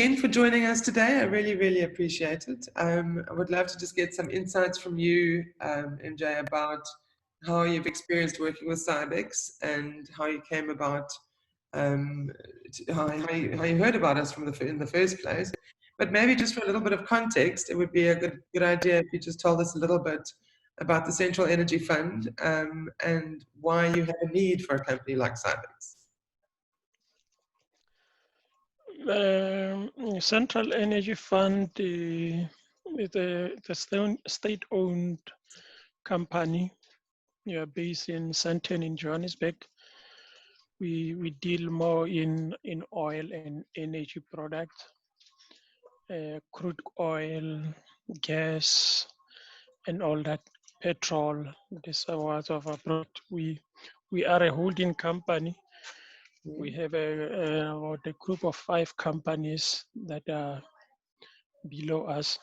again for joining us today. I really, really appreciate it. I would love to just get some insights from you, MJ, about how you've experienced working with Cibecs and how you came about, how you heard about us in the first place. But maybe just for a little bit of context, it would be a good idea if you just told us a little bit about the Central Energy Fund and why you have a need for a company like Cibecs. Central Energy Fund is a state-owned company. We are based in Sandton in Johannesburg. We deal more in oil and energy products, crude oil, gas, and all that, petrol. This is what of our product. We are a holding company. We have about a group of 5 companies that are below us.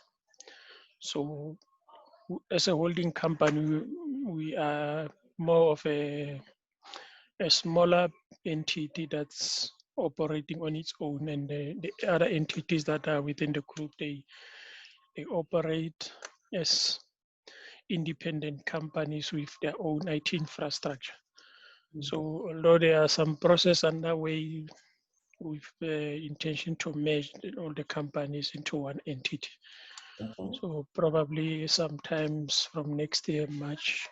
So as a holding company, we are more of a smaller entity that's operating on its own, and the other entities that are within the group, they operate as independent companies with their own IT infrastructure. So although there are some process underway with the intention to merge all the companies into one entity. So probably sometimes from next year, March,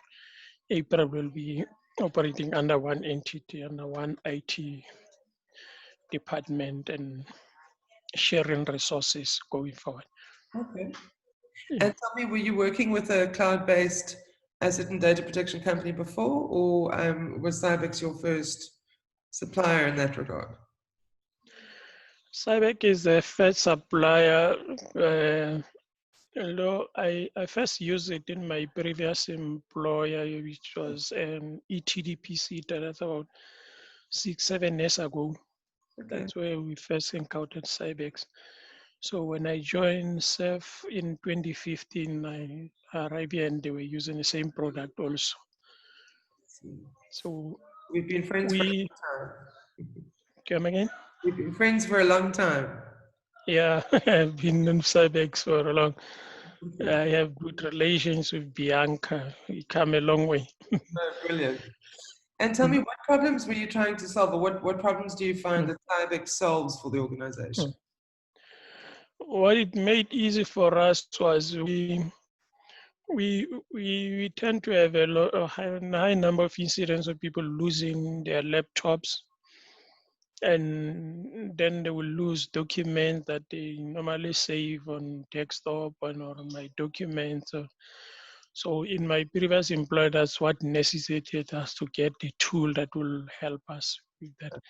April, will be operating under one entity, under one IT department, and sharing resources going forward. Okay. And tell me, were you working with a cloud-based asset and data protection company before, or was Cibecs your first supplier in that regard? Cibecs is the first supplier. Although I first used it in my previous employer, which was an ETDPC, that's about 6-7 years ago. Okay. That's where we first encountered Cibecs. So when I joined CEF in 2015, I arrived here and they were using the same product also. So we've been friends for a long time. Come again? We've been friends for a long time. Yeah, I've been in Cibecs for a long. I have good relations with Bianca. We come a long way. Oh, brilliant. And tell me, what problems were you trying to solve, or what problems do you find that Cibecs solves for the organization? What it made easy for us was we tend to have a high number of incidents of people losing their laptops, and then they will lose documents that they normally save on desktop or on my documents. So in my previous employer, that's what necessitated us to get the tool that will help us with that.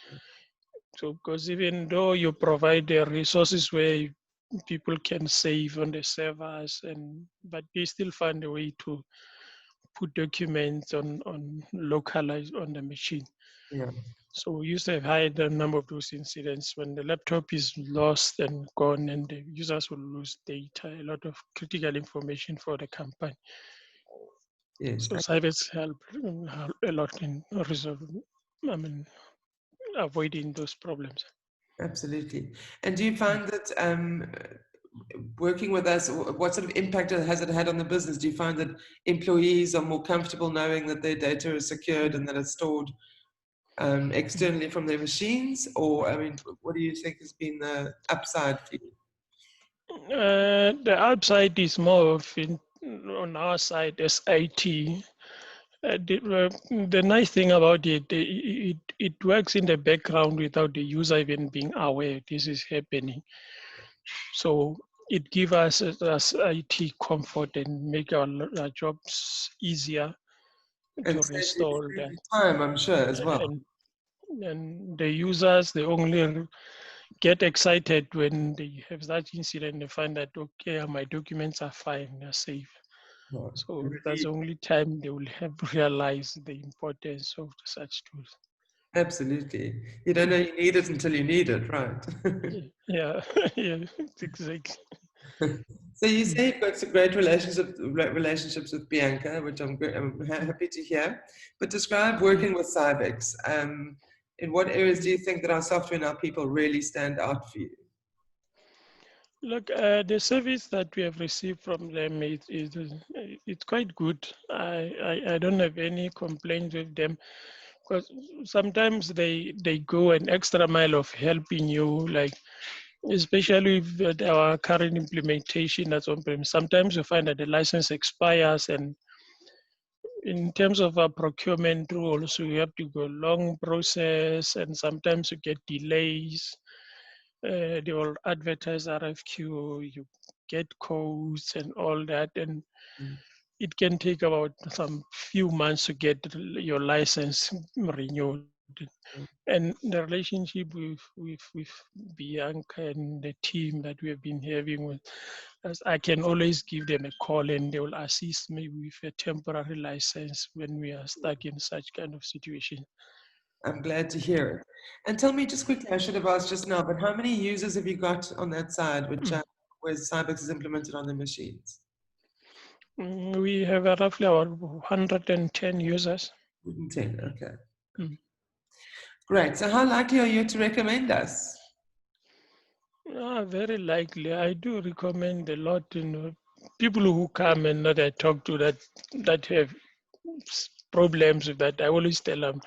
So because even though you provide the resources where people can save on the servers, but they still find a way to put documents on localized on the machine. Yeah. So we used to have had a number of those incidents when the laptop is lost and gone, and the users will lose data, a lot of critical information for the company. Yes. So Cibecs help a lot in resolving, avoiding those problems. Absolutely. And do you find that working with us, what sort of impact has it had on the business? Do you find that employees are more comfortable knowing that their data is secured and that it's stored externally from their machines? Or, I mean, what do you think has been the upside for you? The upside is more of on our side as IT. The nice thing about it works in the background without the user even being aware this is happening. So it gives us as IT comfort and make our jobs easier to restore that. Time, I'm sure, as well. And the users, they only get excited when they have that incident. They find that, okay, my documents are fine, they're safe. Oh, so really? That's the only time they will have realized the importance of such tools. Absolutely. You don't know you need it until you need it, right? Yeah, yeah, exactly. So you say you've got some great relationships with Bianca, which I'm happy to hear. But describe working with Cibecs. In what areas do you think that our software and our people really stand out for you? Look, the service that we have received from them it's quite good. I don't have any complaints with them, because sometimes they go an extra mile of helping you, like especially with our current implementation that's on-prem. Sometimes you find that the license expires, and in terms of our procurement rules, we have to go long process, and sometimes you get delays. They will advertise RFQ, you get codes and all that, and Mm. it can take about some few months to get your license renewed. And the relationship with Bianca and the team that we have been having with us, I can always give them a call and they will assist me with a temporary license when we are stuck in such kind of situation. I'm glad to hear it. And tell me just quickly, I should have asked just now, but how many users have you got on that side, which where Cibecs is implemented on the machines? We have roughly about 110 users. 10, okay. Mm. Great. So how likely are you to recommend us? Very likely. I do recommend a lot, people who come and that I talk to that have problems with that. I always tell them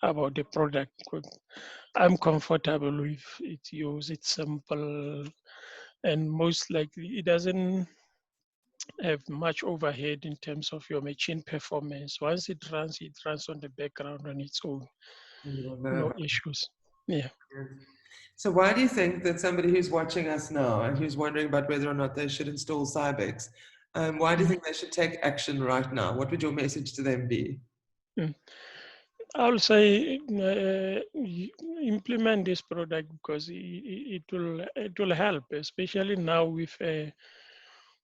about the product. I'm comfortable with its use. It's simple, and most likely it doesn't have much overhead in terms of your machine performance. Once it runs on the background on its own. You will know No about issues. Yeah. it. So why do you think that somebody who's watching us now and who's wondering about whether or not they should install Cybex, why do you Mm. think they should take action right now? What would your message to them be? Mm. I'll say implement this product because it will help, especially now with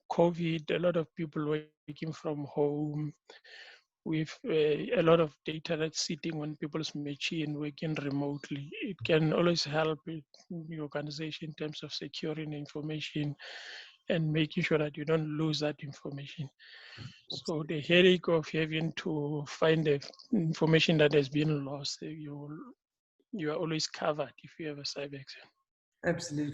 COVID. A lot of people working from home, with a lot of data that's sitting on people's machine working remotely. It can always help the organization in terms of securing information and making sure that you don't lose that information. So the headache of having to find the information that has been lost, you are always covered if you have a Cibecs. Absolutely.